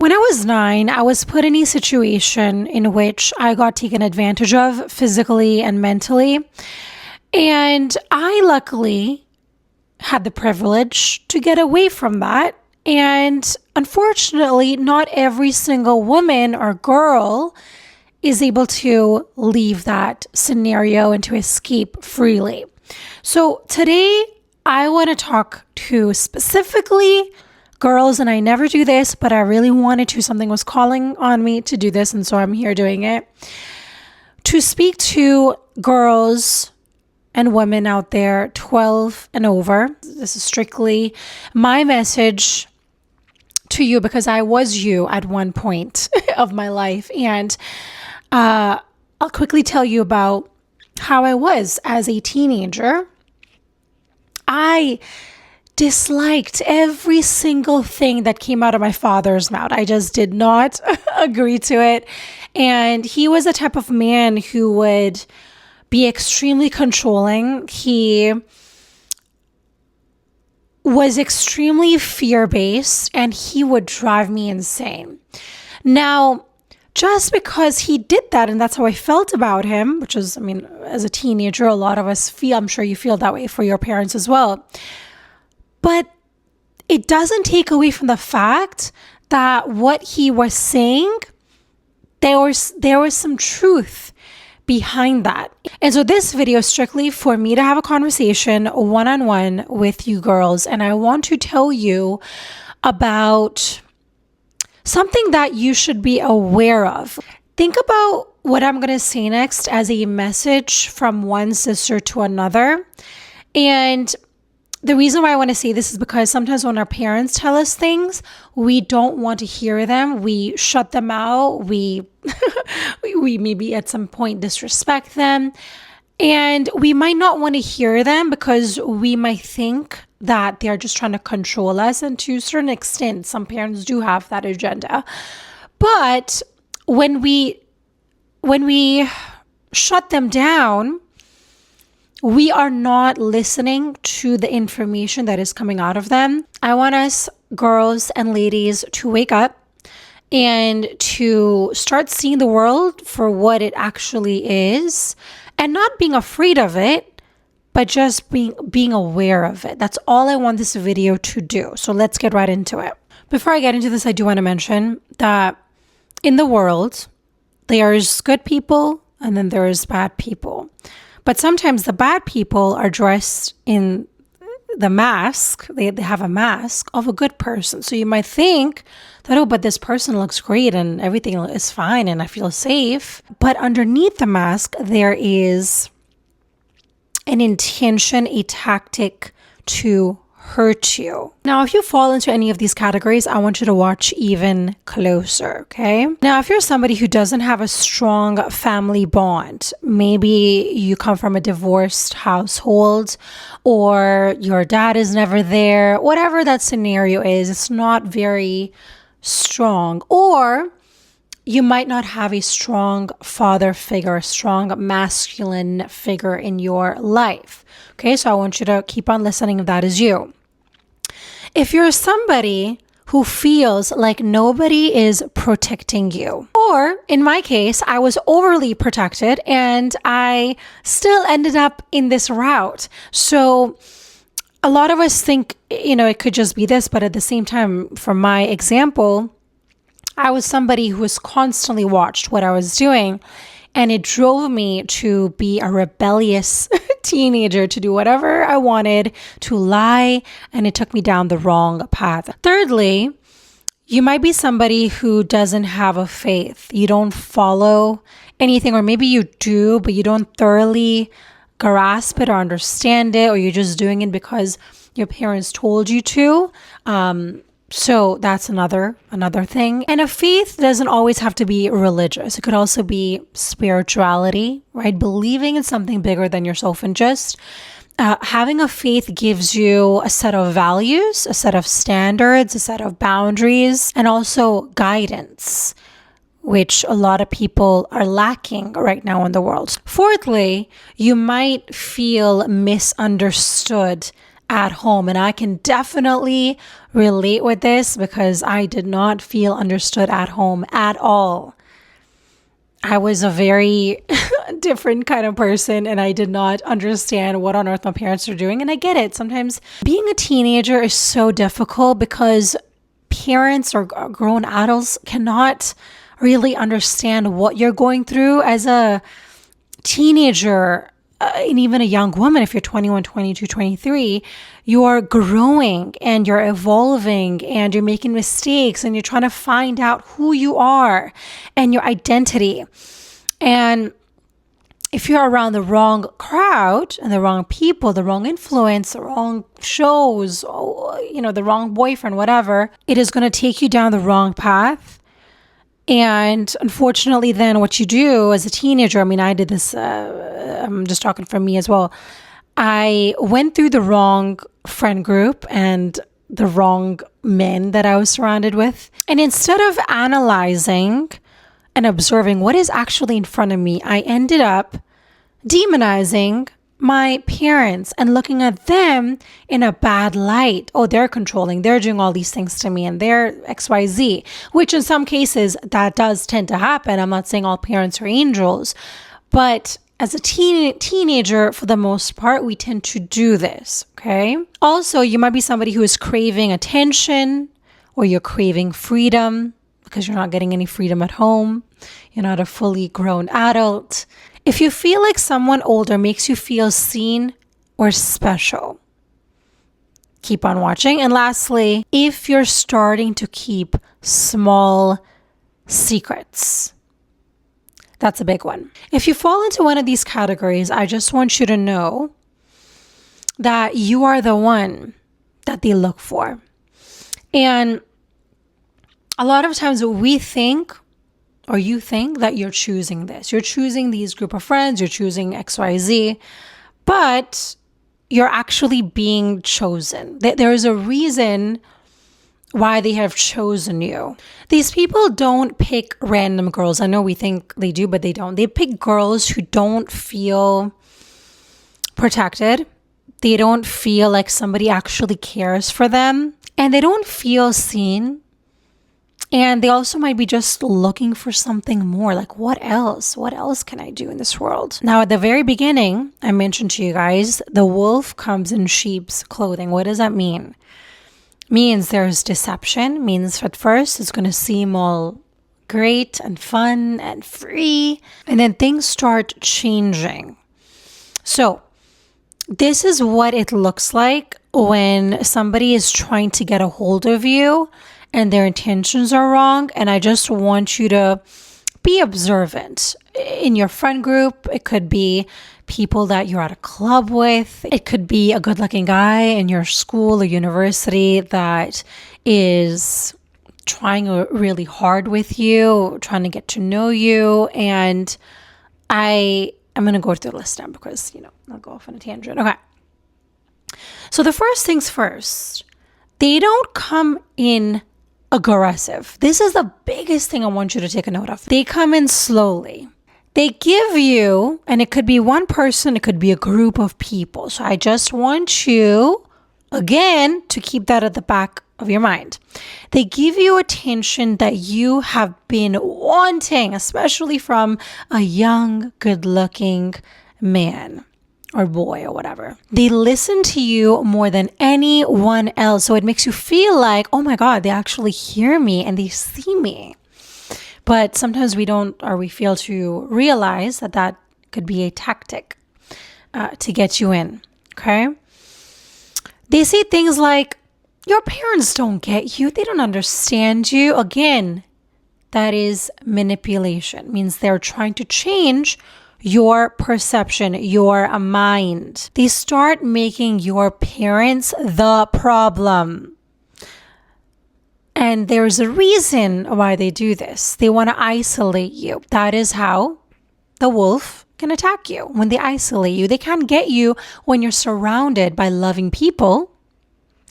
When I was 9, I was put in a situation in which I got taken advantage of physically and mentally. And I luckily had the privilege to get away from that. And unfortunately, not every single woman or girl is able to leave that scenario and to escape freely. So today, I want to talk to specifically girls, and I never do this, but I really wanted to. Something was calling on me to do this, and so I'm here doing it. To speak to girls and women out there 12 and over. This is strictly my message to you because I was you at one point of my life. And I'll quickly tell you about how I was as a teenager. I disliked every single thing that came out of my father's mouth. I just did not agree to it. And he was the type of man who would be extremely controlling. He was extremely fear-based, and he would drive me insane. Now, just because he did that, and that's how I felt about him, which is, as a teenager, a lot of us feel, I'm sure you feel that way for your parents as well. But it doesn't take away from the fact that what he was saying, there was some truth behind that. And so this video is strictly for me to have a conversation one-on-one with you girls. And I want to tell you about something that you should be aware of. Think about what I'm going to say next as a message from one sister to another. And the reason why I want to say this is because sometimes when our parents tell us things, we don't want to hear them. We shut them out. We maybe at some point disrespect them. And we might not want to hear them because we might think that they're just trying to control us. And to a certain extent, some parents do have that agenda. But when we shut them down, we are not listening to the information that is coming out of them. I want us girls and ladies to wake up and to start seeing the world for what it actually is and not being afraid of it, but just being aware of it. That's all I want this video to do. So let's get right into it. Before I get into this, I do want to mention that in the world, there's good people and then there's bad people. But sometimes the bad people are dressed in the mask. They have a mask of a good person. So you might think that, oh, but this person looks great and everything is fine and I feel safe. But underneath the mask, there is an intention, a tactic to hurt you. Now, if you fall into any of these categories, I want you to watch even closer, okay? Now, if you're somebody who doesn't have a strong family bond, maybe you come from a divorced household or your dad is never there, whatever that scenario is, it's not very strong. Or you might not have a strong father figure, a strong masculine figure in your life. Okay, so I want you to keep on listening if that is you. If you're somebody who feels like nobody is protecting you, or in my case, I was overly protected and I still ended up in this route. So a lot of us think, it could just be this, but at the same time, for my example, I was somebody who was constantly watched what I was doing. And it drove me to be a rebellious teenager, to do whatever I wanted, to lie, and it took me down the wrong path. Thirdly, you might be somebody who doesn't have a faith. You don't follow anything, or maybe you do, but you don't thoroughly grasp it or understand it, or you're just doing it because your parents told you to. So that's another thing. And a faith doesn't always have to be religious. It could also be spirituality, right? Believing in something bigger than yourself. And just having a faith gives you a set of values, a set of standards, a set of boundaries, and also guidance, which a lot of people are lacking right now in the world. Fourthly, you might feel misunderstood at home. And I can definitely relate with this because I did not feel understood at home at all. I was a very different kind of person and I did not understand what on earth my parents were doing. And I get it. Sometimes being a teenager is so difficult because parents or grown adults cannot really understand what you're going through as a teenager. And even a young woman, if you're 21, 22, 23, you're growing and you're evolving and you're making mistakes and you're trying to find out who you are and your identity. And if you're around the wrong crowd and the wrong people, the wrong influence, the wrong shows, the wrong boyfriend, whatever, it is going to take you down the wrong path. And unfortunately, then what you do as a teenager, I did this, I'm just talking for me as well. I went through the wrong friend group and the wrong men that I was surrounded with. And instead of analyzing and observing what is actually in front of me, I ended up demonizing my parents and looking at them in a bad light. Oh, they're controlling. They're doing all these things to me and they're XYZ, which in some cases that does tend to happen. I'm not saying all parents are angels, but as a teenager, for the most part, we tend to do this, okay? Also, you might be somebody who is craving attention or you're craving freedom because you're not getting any freedom at home. You're not a fully grown adult. If you feel like someone older makes you feel seen or special, keep on watching. And lastly, if you're starting to keep small secrets, that's a big one. If you fall into one of these categories, I just want you to know that you are the one that they look for. And a lot of times we think, or you think that you're choosing this. You're choosing these group of friends, you're choosing XYZ, but you're actually being chosen. There is a reason why they have chosen you. These people don't pick random girls. I know we think they do, but they don't. They pick girls who don't feel protected. They don't feel like somebody actually cares for them, and they don't feel seen. And they also might be just looking for something more. Like, what else? What else can I do in this world? Now, at the very beginning, I mentioned to you guys, the wolf comes in sheep's clothing. What does that mean? Means there's deception. Means at first it's going to seem all great and fun and free. And then things start changing. So this is what it looks like when somebody is trying to get a hold of you and their intentions are wrong. And I just want you to be observant. In your friend group, it could be people that you're at a club with. It could be a good-looking guy in your school or university that is trying really hard with you, trying to get to know you. And I'm going to go through the list now because, I'll go off on a tangent. Okay. So the first things first, they don't come in aggressive. This is the biggest thing I want you to take a note of. They come in slowly. They give you, and it could be one person, it could be a group of people. So I just want you, again, to keep that at the back of your mind. They give you attention that you have been wanting, especially from a young, good-looking man or boy or whatever. They listen to you more than anyone else. So it makes you feel like, oh my God, they actually hear me and they see me. But sometimes we don't, or we fail to realize that could be a tactic to get you in. Okay. They say things like, your parents don't get you. They don't understand you. Again, that is manipulation. Means they're trying to change your perception, your mind. They start making your parents the problem. And there's a reason why they do this. They want to isolate you. That is how the wolf can attack you, when they isolate you. They can't get you when you're surrounded by loving people,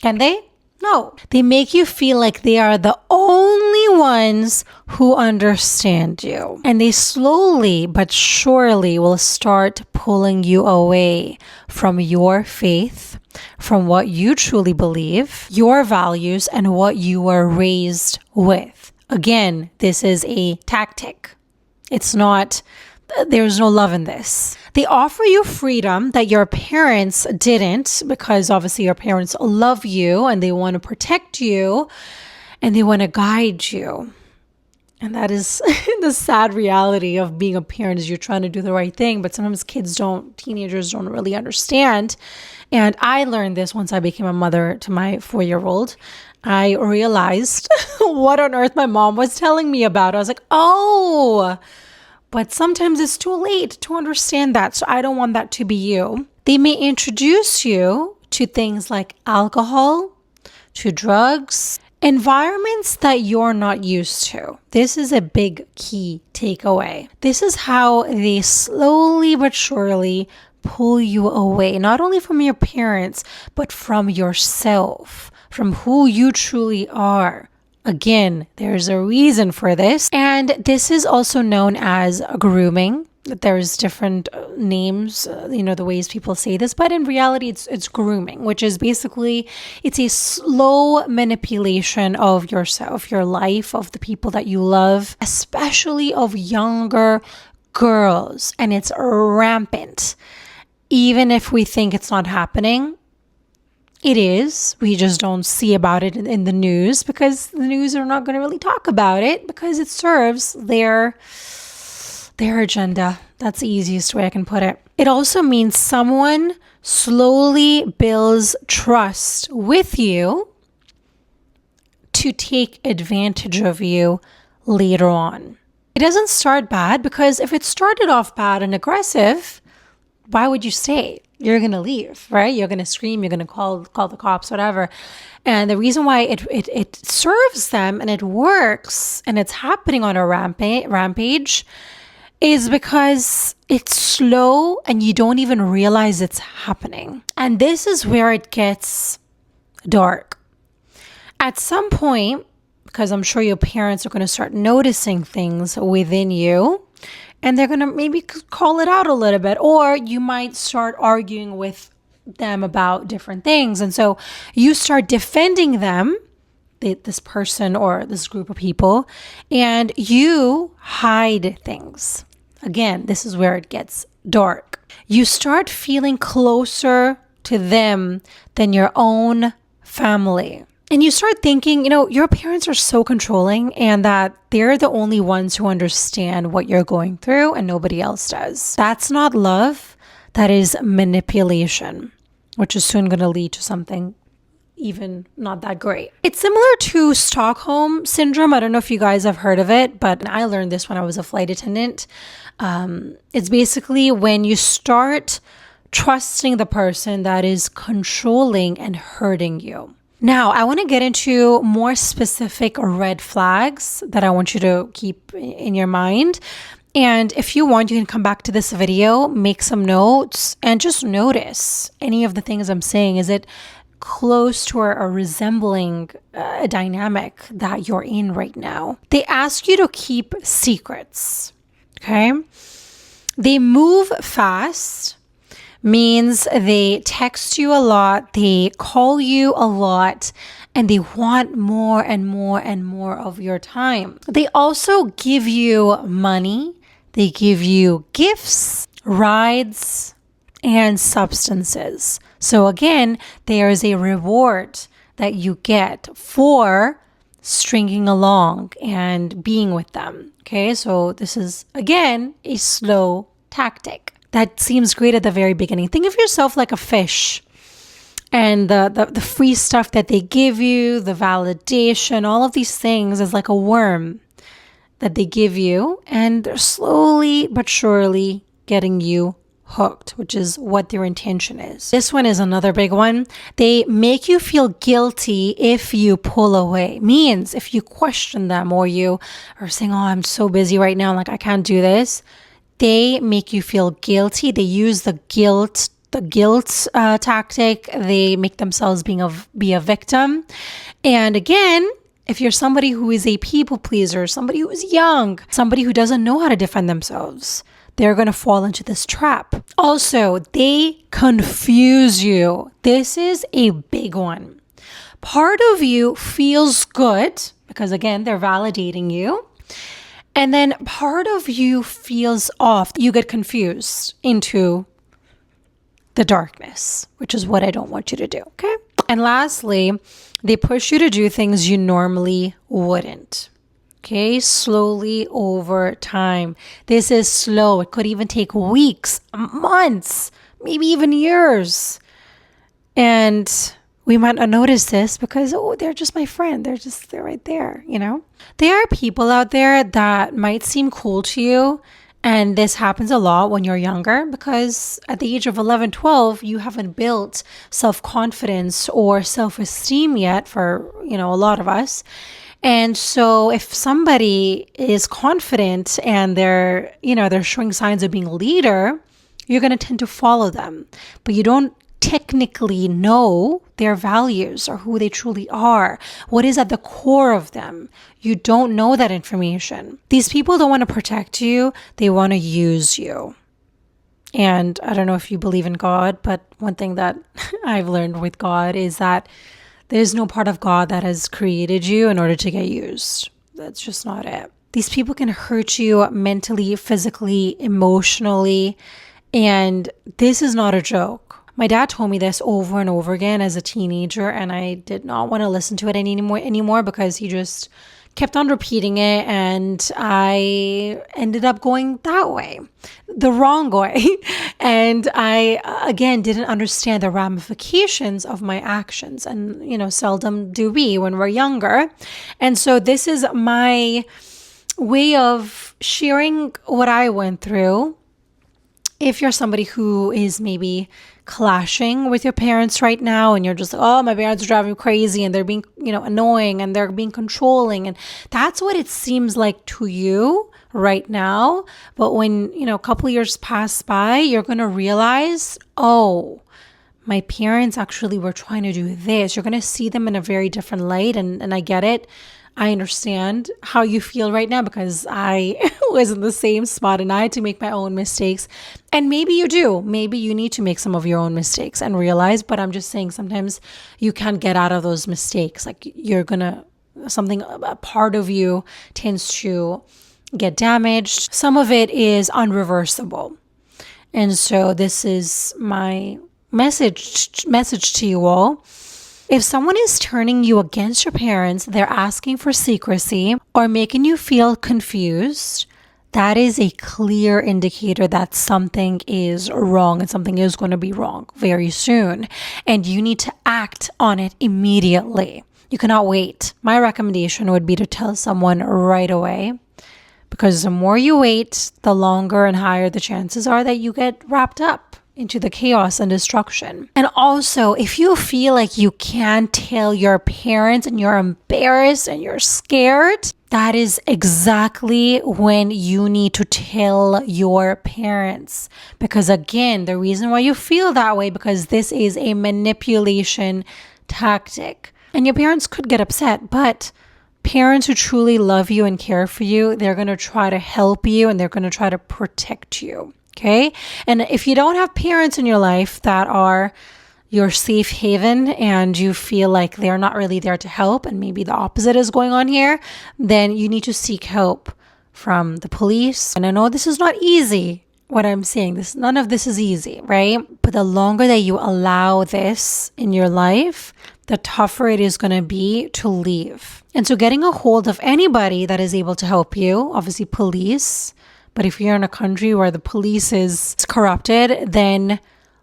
can they? No, they make you feel like they are the only ones who understand you. And they slowly but surely will start pulling you away from your faith, from what you truly believe, your values, and what you were raised with. Again, this is a tactic. It's not, there's no love in this. They offer you freedom that your parents didn't, because obviously your parents love you and they want to protect you and they want to guide you. And that is the sad reality of being a parent, is you're trying to do the right thing, but sometimes teenagers don't really understand. And I learned this once I became a mother to my 4-year-old. I realized what on earth my mom was telling me about. I was like, oh, but sometimes it's too late to understand that. So I don't want that to be you. They may introduce you to things like alcohol, to drugs, environments that you're not used to. This is a big key takeaway. This is how they slowly but surely pull you away, not only from your parents, but from yourself, from who you truly are. Again, there's a reason for this. And this is also known as grooming. There's different names, the ways people say this, but in reality, it's grooming, which is basically, it's a slow manipulation of yourself, your life, of the people that you love, especially of younger girls. And it's rampant. Even if we think it's not happening, it is. We just don't see about it in the news, because the news are not going to really talk about it because it serves their agenda. That's the easiest way I can put it. It also means someone slowly builds trust with you to take advantage of you later on. It doesn't start bad, because if it started off bad and aggressive, why would you stay? You're going to leave, right? You're going to scream, you're going to call the cops, whatever. And the reason why it serves them and it works and it's happening on a rampage is because it's slow and you don't even realize it's happening. And this is where it gets dark. At some point, because I'm sure your parents are going to start noticing things within you, and they're going to maybe call it out a little bit, or you might start arguing with them about different things. And so you start defending them, this person or this group of people, and you hide things. Again, this is where it gets dark. You start feeling closer to them than your own family. And you start thinking, your parents are so controlling and that they're the only ones who understand what you're going through and nobody else does. That's not love. That is manipulation, which is soon going to lead to something even not that great. It's similar to Stockholm Syndrome. I don't know if you guys have heard of it, but I learned this when I was a flight attendant. It's basically when you start trusting the person that is controlling and hurting you. Now, I want to get into more specific red flags that I want you to keep in your mind. And if you want, you can come back to this video, make some notes, and just notice any of the things I'm saying. Is it close to or resembling a dynamic that you're in right now? They ask you to keep secrets, okay? They move fast. Means they text you a lot, they call you a lot, and they want more and more and more of your time. They also give you money, they give you gifts, rides, and substances. So again, there is a reward that you get for stringing along and being with them. Okay, so this is, again, a slow tactic. That seems great at the very beginning. Think of yourself like a fish, and the free stuff that they give you, the validation, all of these things is like a worm that they give you, and they're slowly but surely getting you hooked, which is what their intention is. This one is another big one. They make you feel guilty if you pull away. Means if you question them or you are saying, oh, I'm so busy right now, like I can't do this. They make you feel guilty. They use the guilt the guilt tactic. They make themselves be a victim. And again, if you're somebody who is a people pleaser, somebody who is young, somebody who doesn't know how to defend themselves, they're going to fall into this trap. Also, they confuse you. This is a big one. Part of you feels good because, again, they're validating you. And then part of you feels off. You get confused into the darkness, which is what I don't want you to do, okay? And lastly, they push you to do things you normally wouldn't, okay? Slowly over time. This is slow. It could even take weeks, months, maybe even years. And we might not notice this because, they're just my friend. They're right there, There are people out there that might seem cool to you. And this happens a lot when you're younger because at the age of 11, 12, you haven't built self-confidence or self-esteem yet for, a lot of us. And so if somebody is confident and they're showing signs of being a leader, you're going to tend to follow them. But you don't technically know their values or who they truly are, what is at the core of them. You don't know that information. These people don't want to protect you. They want to use you. And I don't know if you believe in God, but one thing that I've learned with God is that there's no part of God that has created you in order to get used. That's just not it. These people can hurt you mentally, physically, emotionally, and this is not a joke. My dad told me this over and over again as a teenager, and I did not want to listen to it anymore because he just kept on repeating it, and I ended up going that way, the wrong way. And I, again, didn't understand the ramifications of my actions, and, seldom do we when we're younger. And so this is my way of sharing what I went through. If you're somebody who is maybe clashing with your parents right now and you're just like, oh, my parents are driving me crazy and they're being, annoying and they're being controlling. And that's what it seems like to you right now. But when, a couple years pass by, you're going to realize, oh, my parents actually were trying to do this. You're going to see them in a very different light. And I get it. I understand how you feel right now because I was in the same spot and I had to make my own mistakes. And maybe you do. Maybe you need to make some of your own mistakes and realize, but I'm just saying sometimes you can't get out of those mistakes. Like a part of you tends to get damaged. Some of it is unreversible. And so this is my message to you all. If someone is turning you against your parents, they're asking for secrecy or making you feel confused, that is a clear indicator that something is wrong and something is going to be wrong very soon. And you need to act on it immediately. You cannot wait. My recommendation would be to tell someone right away, because the more you wait, the longer and higher the chances are that you get wrapped up into the chaos and destruction. And also, if you feel like you can't tell your parents and you're embarrassed and you're scared, that is exactly when you need to tell your parents. Because again, the reason why you feel that way, because this is a manipulation tactic. And your parents could get upset, but parents who truly love you and care for you, they're going to try to help you and they're going to try to protect you. Okay. And if you don't have parents in your life that are your safe haven and you feel like they're not really there to help, and maybe the opposite is going on here, then you need to seek help from the police. And I know this is not easy, what I'm saying. None of this is easy, right? But the longer that you allow this in your life, the tougher it is going to be to leave. And so getting a hold of anybody that is able to help you, obviously police. But if you're in a country where the police is corrupted, then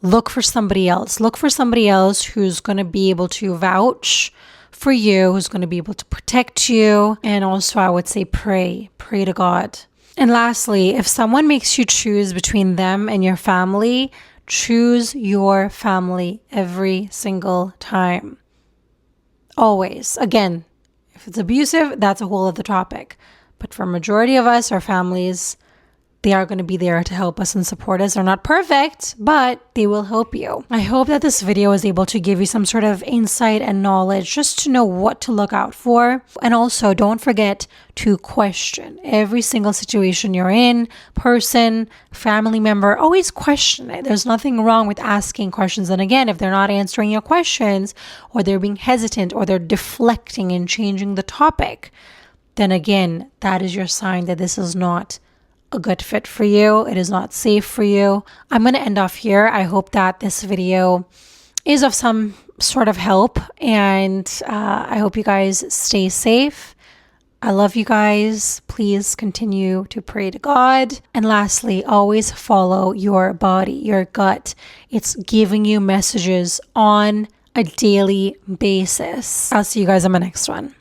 look for somebody else. Look for somebody else who's going to be able to vouch for you, who's going to be able to protect you. And also, I would say pray to God. And lastly, if someone makes you choose between them and your family, choose your family every single time. Always. Again, if it's abusive, that's a whole other topic. But for a majority of us, our families they are going to be there to help us and support us. They're not perfect, but they will help you. I hope that this video was able to give you some sort of insight and knowledge just to know what to look out for. And also, don't forget to question every single situation you're in, person, family member. Always question it. There's nothing wrong with asking questions. And again, if they're not answering your questions, or they're being hesitant, or they're deflecting and changing the topic, then again, that is your sign that this is not a good fit for you. It is not safe for you. I'm going to end off here. I hope that this video is of some sort of help, and I hope you guys stay safe. I love you guys. Please continue to pray to God. And lastly, always follow your body, your gut. It's giving you messages on a daily basis. I'll see you guys on my next one.